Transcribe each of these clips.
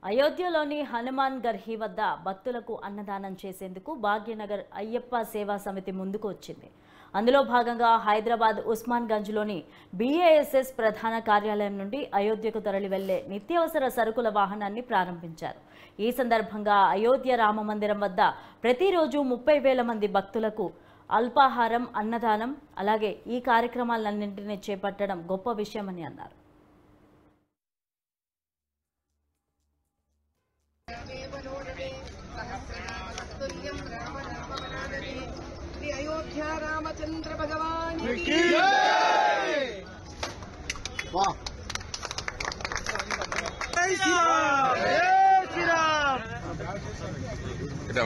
అయోధ్యలోని హనుమాన్ గర్హి వద్ద భక్తులకు అన్నదానం చేసేందుకు భాగ్యనగర్ అయ్యప్ప సేవా సమితి ముందుకు వచ్చింది. అందులో భాగంగా హైదరాబాద్ ఉస్మాన్ గంజ్లోని BASS ప్రధాన కార్యాలయం నుండి అయోధ్యకు తరలి వెళ్లే నిత్యావసర సరుకుల వాహనాన్ని ప్రారంభించారు. ఈ సందర్భంగా అయోధ్య రామ మందిరం వద్ద ప్రతిరోజు 30,000 మంది భక్తులకు అల్పాహారం, అన్నదానం, అలాగే ఈ కార్యక్రమాలన్నింటినీ చేపట్టడం గొప్ప విషయమని అన్నారు. अयोध्या रामचंद्र भगवान की वाह जय श्री राम जय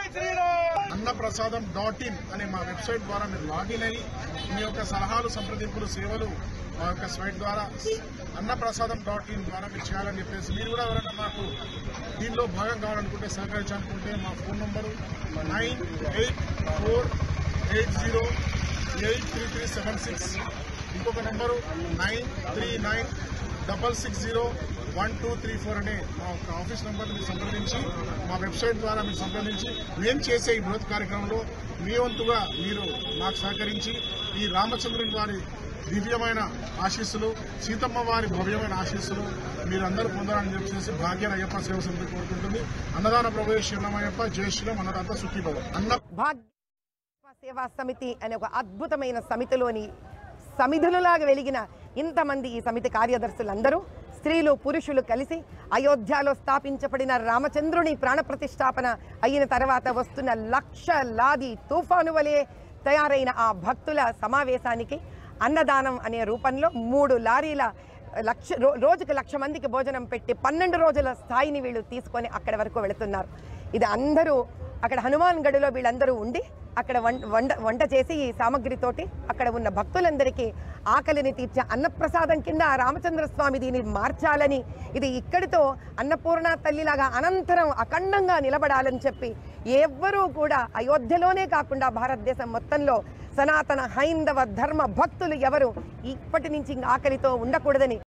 श्री राम अन्नप्रसादम.in అనే మా వెబ్సైట్ ద్వారా మీరు లాగిన్ అయ్యి మీ యొక్క సలహాలు, సంప్రదింపులు, సేవలు మా యొక్క సైట్ ద్వారా अन्नप्रसादम.in ద్వారా మీరు చేయాలని చెప్పేసి, మీరు కూడా ఎవరైనా మాకు దీనిలో భాగం కావాలనుకుంటే, సహకరించాలనుకుంటే మా ఫోన్ నంబరు 9848083376, ఇంకొక నంబరు 9396601234 అనే మా యొక్క ఆఫీస్ నంబర్ని మీరు సంప్రదించి, మా వెబ్సైట్ ద్వారా మీరు సంప్రదించి మేము చేసే ఈ బృహత్ కార్యక్రమంలో మీ వంతుగా మీరు మాకు సహకరించి ఈ రామచంద్రుని వారి దివ్యమైన ఆశీస్సులు, సీతమ్మ వారి భవ్యమైన ఆశీస్సులు మీరందరూ పొందాలని చెప్పేసి భాగ్యన అయ్యప్ప సేవ సమితి కోరుకుంటుంది. అన్నదాన ప్రభు శరణమయ్యప్ప, జయ శ్రీరామ్, అన్నదాత సుఖీభవ. భాగ్య సేవా సమితి అనే ఒక అద్భుతమైన సమితిలోని సమిధులలాగా వెలిగిన ఇంతమంది ఈ సమితి కార్యదర్శులందరూ స్త్రీలు, పురుషులు కలిసి అయోధ్యలో స్థాపించబడిన రామచంద్రుని ప్రాణప్రతిష్ఠాపన అయిన తర్వాత వస్తున్న లక్షలాది తుఫాను వలె తయారైన ఆ భక్తుల సమావేశానికి అన్నదానం అనే రూపంలో 3 లారీల రోజుకు 1,00,000 మందికి భోజనం పెట్టి 12 రోజుల స్థాయిని వీళ్ళు తీసుకొని అక్కడి వరకు వెళుతున్నారు. ఇది అందరూ అక్కడ హనుమాన్ గడిలో వీళ్ళందరూ ఉండి అక్కడ వంట చేసి ఈ సామగ్రితోటి అక్కడ ఉన్న భక్తులందరికీ ఆకలిని తీర్చే అన్నప్రసాదం కింద రామచంద్ర స్వామి దీన్ని మార్చాలని, ఇది ఇక్కడితో అన్నపూర్ణ తల్లిలాగా అనంతరం అఖండంగా నిలబడాలని చెప్పి ఎవ్వరూ కూడా అయోధ్యలోనే కాకుండా భారతదేశం మొత్తంలో సనాతన హైందవ ధర్మ భక్తులు ఎవరు ఇప్పటి నుంచి ఆకలితో ఉండకూడదని